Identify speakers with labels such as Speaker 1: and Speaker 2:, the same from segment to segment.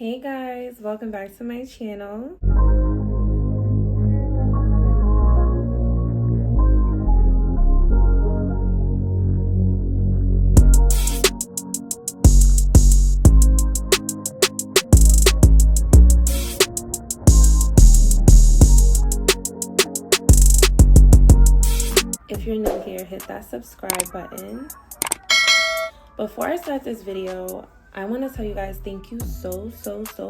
Speaker 1: Hey guys, welcome back to my channel. If you're new here, hit that subscribe button. Before I start this video, I want to tell you guys thank you so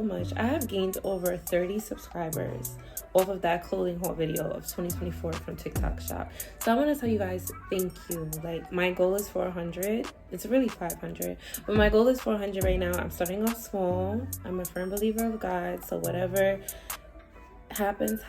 Speaker 1: much. I have gained over 30 subscribers off of that clothing haul video of 2024 from TikTok shop. So I want to tell you guys thank you. Like, my goal is 400. It's really 500, but my goal is 400 right now. I'm starting off small. I'm a firm believer of God, so whatever happens.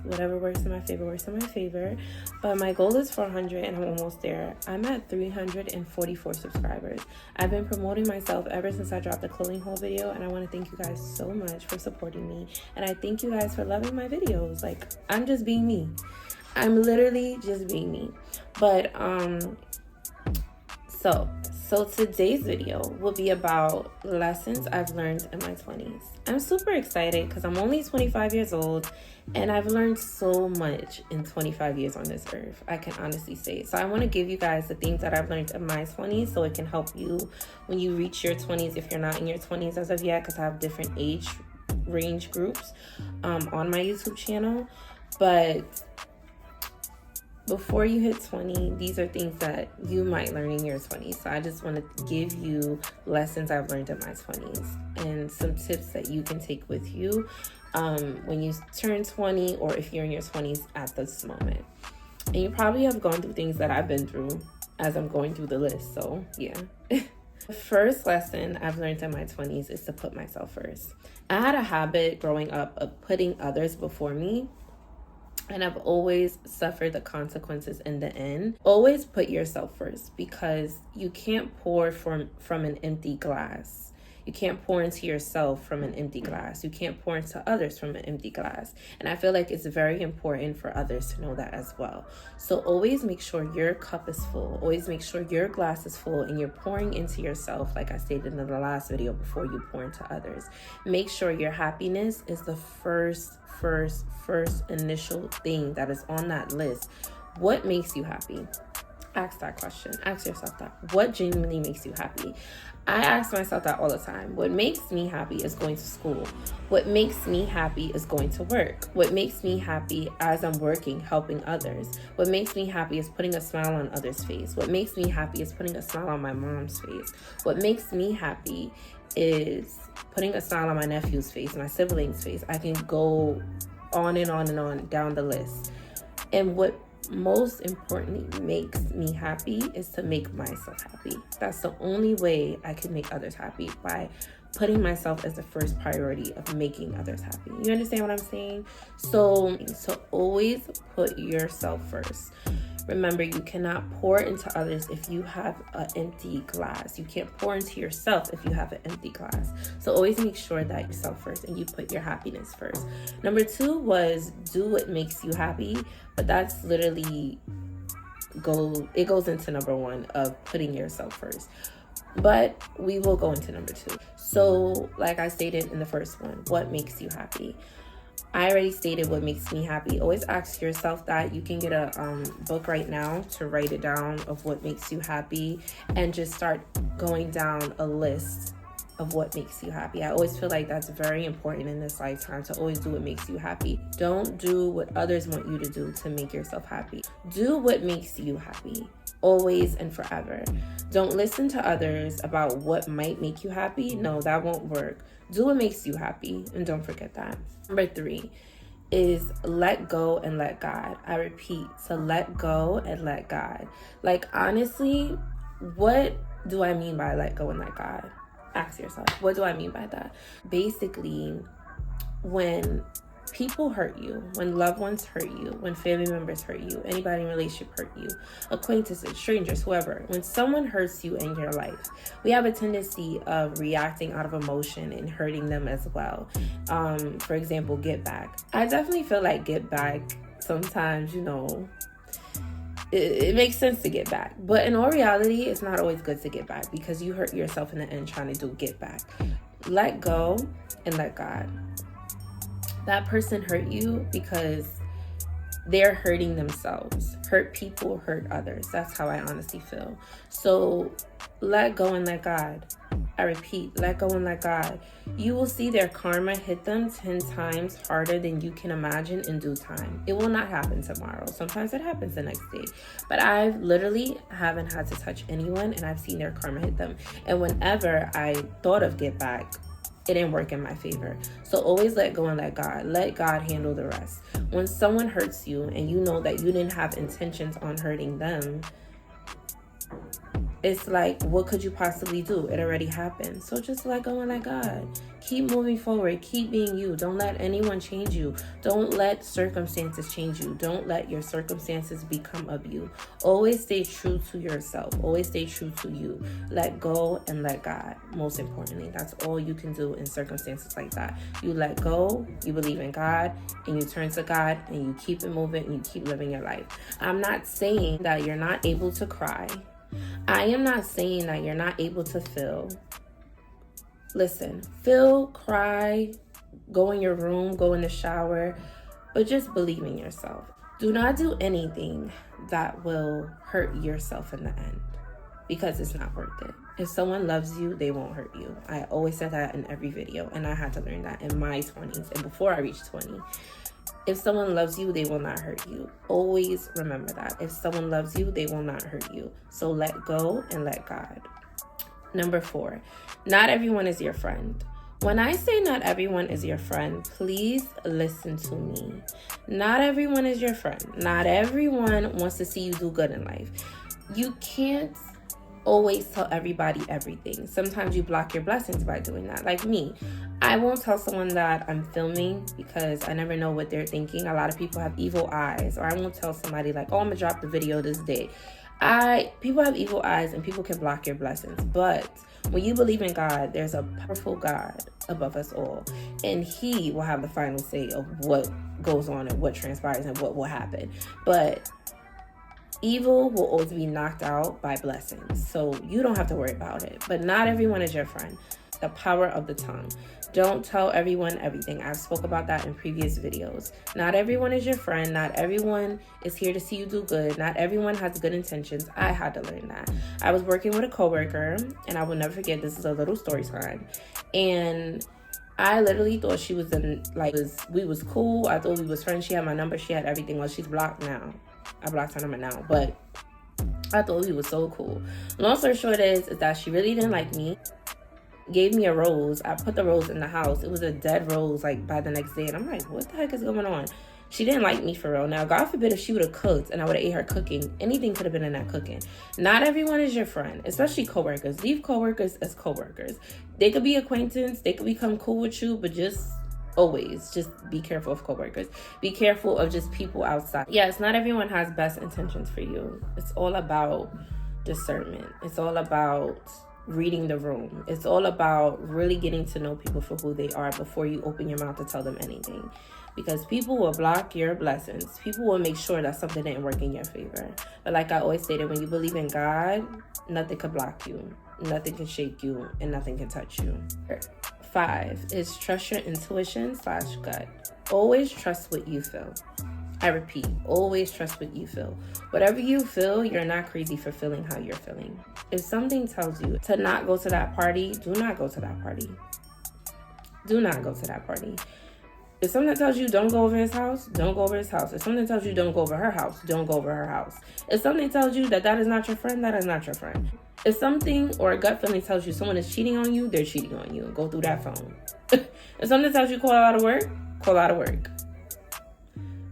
Speaker 1: Whatever works in my favor. But my goal is 400 and I'm almost there. I'm at 344 subscribers. I've been promoting myself ever since I dropped the clothing haul video, and I want to thank you guys so much for supporting me, and I thank you guys for loving my videos. Like, I'm just being me. I'm literally just being me. But So today's video will be about lessons I've learned in my 20s. I'm super excited because I'm only 25 years old and I've learned so much in 25 years on this earth. I can honestly say. So I want to give you guys the things that I've learned in my 20s so it can help you when you reach your 20s if you're not in your 20s as of yet, because I have different age range groups on my YouTube channel. But before you hit 20, these are things that you might learn in your 20s. So I just want to give you lessons I've learned in my 20s and some tips that you can take with you when you turn 20 or if you're in your 20s at this moment. And you probably have gone through things that I've been through as I'm going through the list. So yeah. The first lesson I've learned in my 20s is to put myself first. I had a habit growing up of putting others before me, and I've always suffered the consequences in the end. Always put yourself first, because you can't pour from an empty glass. You can't pour into yourself from an empty glass. You can't pour into others from an empty glass. And I feel like it's very important for others to know that as well. So always make sure your cup is full. Always make sure your glass is full and you're pouring into yourself, like I stated in the last video, before you pour into others. Make sure your happiness is the first initial thing that is on that list. What makes you happy? Ask that question. Ask yourself that. What genuinely makes you happy? I ask myself that all the time. What makes me happy is going to school. What makes me happy is going to work. What makes me happy as I'm working, helping others. What makes me happy is putting a smile on others' face. What makes me happy is putting a smile on my mom's face. What makes me happy is putting a smile on my nephew's face, my sibling's face. I can go on and on down the list. And what most importantly makes me happy is to make myself happy. That's the only way I can make others happy, by putting myself as the first priority of making others happy. You understand what I'm saying? So always put yourself first. Remember, you cannot pour into others if you have an empty glass. You can't pour into yourself if you have an empty glass. So always make sure that yourself first and you put your happiness first. Number 2 was do what makes you happy, but that's literally it goes into number 1 of putting yourself first. But we will go into number 2. So like I stated in the first one, what makes you happy? I already stated what makes me happy. Always ask yourself that. You can get a book right now to write it down of what makes you happy and just start going down a list of what makes you happy. I always feel like that's very important in this lifetime, to always do what makes you happy. Don't do what others want you to do to make yourself happy. Do what makes you happy, always and forever. Don't listen to others about what might make you happy. No, that won't work. Do what makes you happy, and don't forget that. Number 3 is let go and let God. I repeat, to let go and let God. Like, honestly, what do I mean by let go and let God? Ask yourself, what do I mean by that? Basically, when people hurt you, when loved ones hurt you, when family members hurt you, anybody in a relationship hurt you, acquaintances, strangers, whoever, when someone hurts you in your life, we have a tendency of reacting out of emotion and hurting them as well. For example, get back. I definitely feel like get back sometimes, it makes sense to get back. But in all reality, it's not always good to get back, because you hurt yourself in the end trying to do get back. Let go and let God. That person hurt you because they're hurting themselves. Hurt people hurt others. That's how I honestly feel. So let go and let God. I repeat, let go and let God. You will see their karma hit them 10 times harder than you can imagine in due time. It will not happen tomorrow. Sometimes it happens the next day. But I've literally haven't had to touch anyone, and I've seen their karma hit them. And whenever I thought of get back, it didn't work in my favor. So always let go and let God. Let God handle the rest. When someone hurts you and you know that you didn't have intentions on hurting them, it's like, what could you possibly do? It already happened. So just let go and let God. Keep moving forward. Keep being you. Don't let anyone change you. Don't let circumstances change you. Don't let your circumstances become of you. Always stay true to yourself. Always stay true to you. Let go and let God. Most importantly, that's all you can do in circumstances like that. You let go, you believe in God, and you turn to God, and you keep it moving, and you keep living your life. I'm not saying that you're not able to cry. I am not saying that you're not able to feel. Listen, feel, cry, go in your room, go in the shower, but just believe in yourself. Do not do anything that will hurt yourself in the end, because it's not worth it. If someone loves you, they won't hurt you. I always said that in every video, and I had to learn that in my 20s and before I reached 20. If someone loves you, they will not hurt you. Always remember that. If someone loves you, they will not hurt you. So let go and let God. Number 4, not everyone is your friend. When I say not everyone is your friend, please listen to me. Not everyone is your friend. Not everyone wants to see you do good in life. You can't always tell everybody everything. Sometimes you block your blessings by doing that. Like me, I won't tell someone that I'm filming because I never know what they're thinking. A lot of people have evil eyes. Or I won't tell somebody like, oh, I'm gonna drop the video this day. People have evil eyes and people can block your blessings. But when you believe in God, there's a powerful God above us all, and He will have the final say of what goes on and what transpires and what will happen. But evil will always be knocked out by blessings, so you don't have to worry about it. But not everyone is your friend. The power of the tongue. Don't tell everyone everything. I've spoke about that in previous videos. Not everyone is your friend. Not everyone is here to see you do good. Not everyone has good intentions. I had to learn that. I was working with a coworker, and I will never forget, this is a little story time. And I literally thought she was we was cool. I thought we was friends. She had my number. She had everything. Well, she's blocked now. I blocked her number now, but I thought we was so cool. Long story short is that she really didn't like me. Gave me a rose. I put the rose in the house. It was a dead rose like by the next day, and I'm like, what the heck is going on? She didn't like me for real. Now, God forbid if she would have cooked and I would have ate her cooking, anything could have been in that cooking. Not everyone is your friend, especially coworkers. Leave coworkers as coworkers. They could be acquaintance. They could become cool with you, but just be careful of coworkers. Be careful of just people outside. Yes, not everyone has best intentions for you. It's all about discernment. It's all about reading the room. It's all about really getting to know people for who they are before you open your mouth to tell them anything. Because people will block your blessings. People will make sure that something didn't work in your favor. But like I always stated, when you believe in God, nothing can block you. Nothing can shake you, and nothing can touch you. 5 is trust your intuition/gut. Always trust what you feel. I repeat, always trust what you feel. Whatever you feel, you're not crazy for feeling how you're feeling. If something tells you to not go to that party, do not go to that party. Do not go to that party. If something tells you don't go over his house, don't go over his house. If something tells you don't go over her house, don't go over her house. If something tells you that is not your friend, that is not your friend. If something or a gut feeling tells you someone is cheating on you, they're cheating on you. Go through that phone. If something tells you call out of work, call out of work.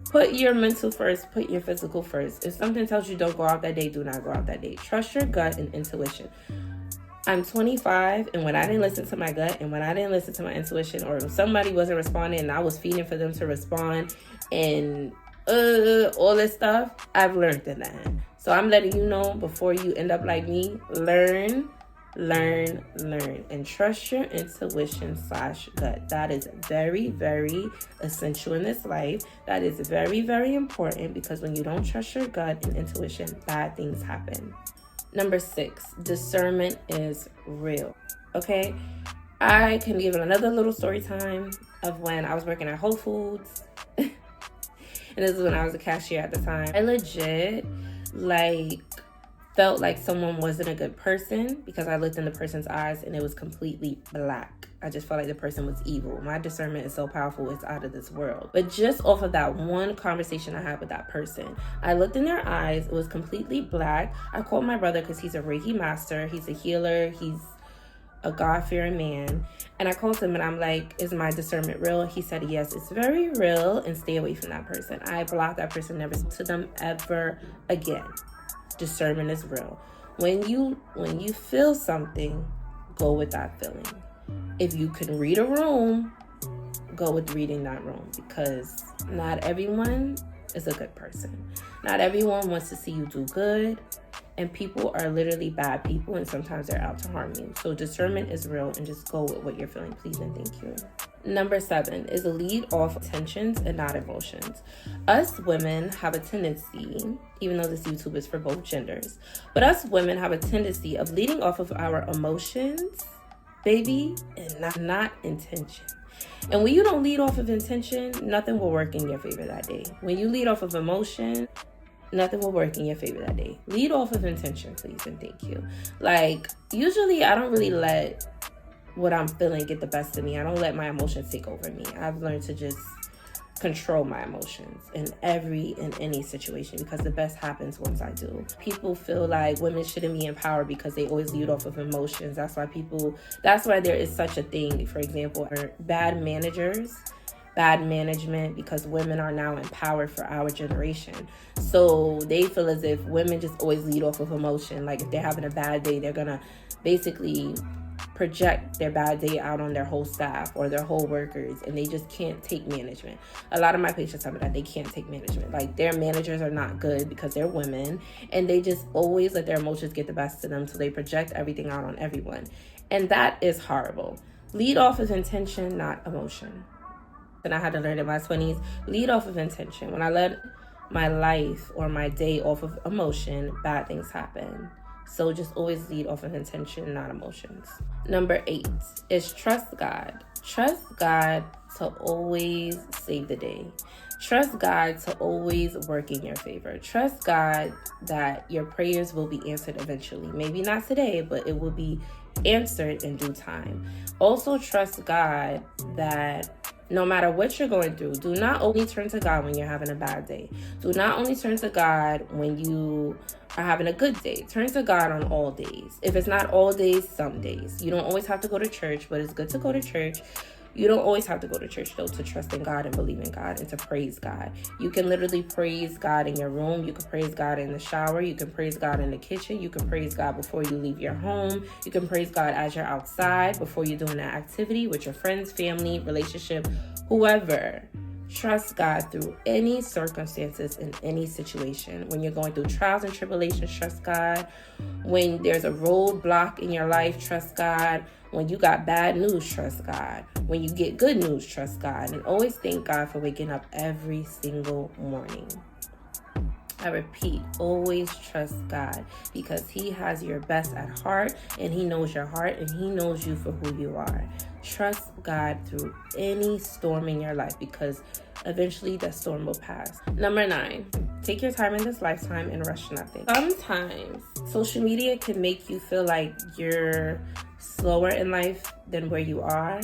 Speaker 1: Put your mental first, put your physical first. If something tells you don't go out that day, do not go out that day. Trust your gut and intuition. I'm 25, and when I didn't listen to my gut and when I didn't listen to my intuition, or if somebody wasn't responding and I was feeding for them to respond and all this stuff, I've learned in that. So I'm letting you know, before you end up like me, learn, and trust your intuition/gut. That is very, very essential in this life. That is very, very important, because when you don't trust your gut and intuition, bad things happen. Number 6, discernment is real. Okay? I can give another little story time of when I was working at Whole Foods. And this is when I was a cashier at the time. I legit, felt like someone wasn't a good person because I looked in the person's eyes and it was completely black. I just felt like the person was evil. My discernment is so powerful, it's out of this world. But just off of that one conversation I had with that person, I looked in their eyes, it was completely black. I called my brother because he's a Reiki master, he's a healer, he's a God-fearing man. And I called him and I'm like, is my discernment real? He said, yes, it's very real, and stay away from that person. I blocked that person, never to them ever again. Discernment is real. When you feel something, go with that feeling. If you can read a room, go with reading that room, because not everyone is a good person. Not everyone wants to see you do good, and people are literally bad people, and sometimes they're out to harm you. So discernment is real, and just go with what you're feeling, please and thank you. Number 7 is lead off intentions and not emotions. Us women have a tendency, even though this YouTube is for both genders, but us women have a tendency of leading off of our emotions, baby, and not intention. And when you don't lead off of intention, nothing will work in your favor that day. When you lead off of emotion, nothing will work in your favor that day. Lead off of intention, please and thank you. Usually I don't really let what I'm feeling get the best of me. I don't let my emotions take over me. I've learned to just control my emotions in any situation, because the best happens once I do. People feel like women shouldn't be empowered because they always lead off of emotions. That's why there is such a thing, for example, bad managers, bad management, because women are now empowered for our generation. So they feel as if women just always lead off of emotion. Like if they're having a bad day, they're gonna basically project their bad day out on their whole staff or their whole workers, and they just can't take management. A lot of my patients tell me that they can't take management. Like their managers are not good because they're women, and they just always let their emotions get the best of them, so they project everything out on everyone. And that is horrible. Lead off of intention, not emotion. And I had to learn in my 20s, lead off of intention. When I led my life or my day off of emotion, bad things happen. So just always lead off of intention, not emotions. Number 8 is trust God. Trust God to always save the day. Trust God to always work in your favor. Trust God that your prayers will be answered eventually. Maybe not today, but it will be answered in due time. Also trust God that no matter what you're going through, do not only turn to God when you're having a bad day. Do not only turn to God when you are having a good day. Turn to God on all days. If it's not all days, some days. You don't always have to go to church, but it's good to go to church. You don't always have to go to church, though, to trust in God and believe in God and to praise God. You can literally praise God in your room. You can praise God in the shower. You can praise God in the kitchen. You can praise God before you leave your home. You can praise God as you're outside, before you're doing an activity with your friends, family, relationship, whoever. Trust God through any circumstances in any situation. When you're going through trials and tribulations, trust God. When there's a roadblock in your life, trust God. When you got bad news, trust God. When you get good news, trust God. And always thank God for waking up every single morning. I repeat, always trust God, because He has your best at heart, and He knows your heart, and He knows you for who you are. Trust God through any storm in your life, because eventually that storm will pass. Number 9, take your time in this lifetime and rush nothing. Sometimes social media can make you feel like you're slower in life than where you are,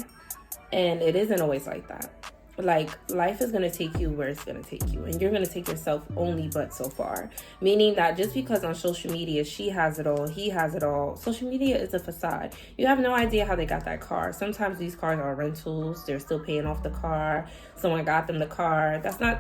Speaker 1: and it isn't always like that. Like, life is going to take you where it's going to take you, and you're going to take yourself only but so far. Meaning that just because on social media she has it all, he has it all, social media is a facade. You have no idea how they got that car. Sometimes these cars are rentals. They're still paying off the car. Someone got them the car. That's not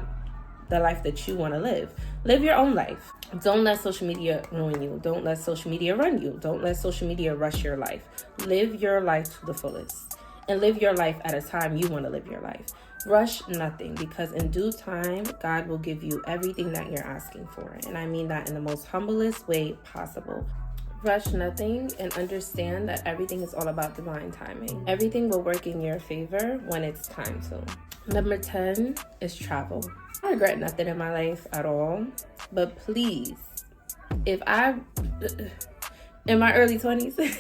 Speaker 1: the life that you want to live. Live your own life. Don't let social media ruin you. Don't let social media run you. Don't let social media rush your life. Live your life to the fullest, and live your life at a time you want to live your life. Rush nothing, because in due time, God will give you everything that you're asking for. And I mean that in the most humblest way possible. Rush nothing, and understand that everything is all about divine timing. Everything will work in your favor when it's time to. Number 10 is travel. I regret nothing in my life at all. But please, in my early 20s,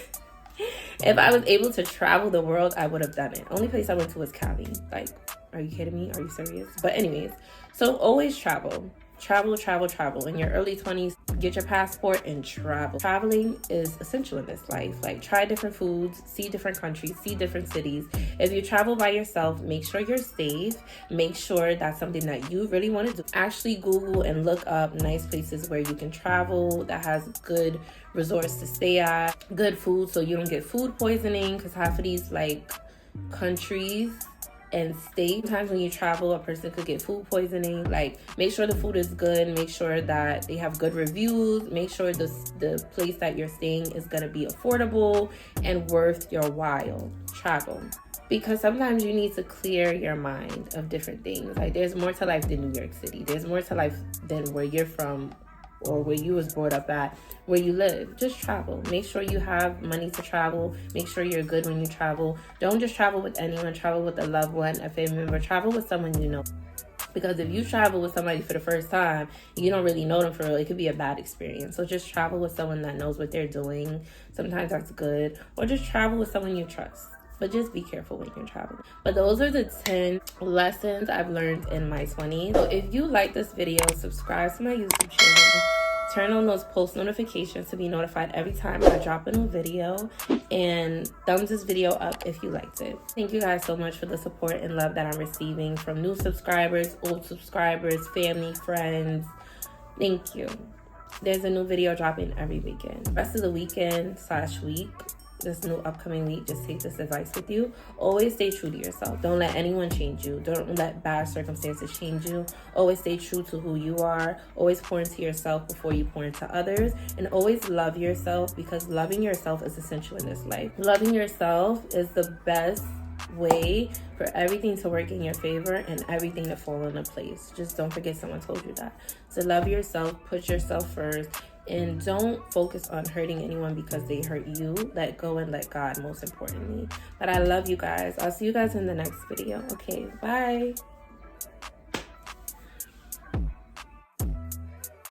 Speaker 1: If I was able to travel the world, I would have done it. Only place I went to was Cali. Like, are you kidding me? Are you serious? But anyways, so always travel. Travel, travel, travel. In your early 20s, get your passport and travel. Traveling is essential in this life. Like, try different foods, see different countries, see different cities. If you travel by yourself, make sure you're safe. Make sure that's something that you really want to do. Actually Google and look up nice places where you can travel that has good resorts to stay at, good food so you don't get food poisoning, because half of these like countries and states, sometimes when you travel, a person could get food poisoning. Like, make sure the food is good, make sure that they have good reviews, make sure the place that you're staying is going to be affordable and worth your while. Travel, because sometimes you need to clear your mind of different things. Like, there's more to life than New York City. There's more to life than where you're from or where you was brought up at, where you live. Just travel. Make sure you have money to travel. Make sure you're good when you travel. Don't just travel with anyone. Travel with a loved one, a family member. Travel with someone you know. Because if you travel with somebody for the first time, you don't really know them for real, it could be a bad experience. So just travel with someone that knows what they're doing. Sometimes that's good. Or just travel with someone you trust. But just be careful when you're traveling. But those are the 10 lessons I've learned in my 20s. So if you like this video, subscribe to my YouTube channel. Turn on those post notifications to be notified every time I drop a new video. And thumbs this video up if you liked it. Thank you guys so much for the support and love that I'm receiving from new subscribers, old subscribers, family, friends. Thank you. There's a new video dropping every weekend. Rest of the weekend / week, this new upcoming week, just take this advice with you. Always stay true to yourself. Don't let anyone change you. Don't let bad circumstances change you. Always stay true to who you are. Always pour into yourself before you pour into others. And always love yourself, because loving yourself is essential in this life. Loving yourself is the best way for everything to work in your favor and everything to fall into place. Just don't forget someone told you that. So love yourself, put yourself first, and don't focus on hurting anyone because they hurt you. Let go and let God, most importantly. But I love you guys. I'll see you guys in the next video. Okay, bye.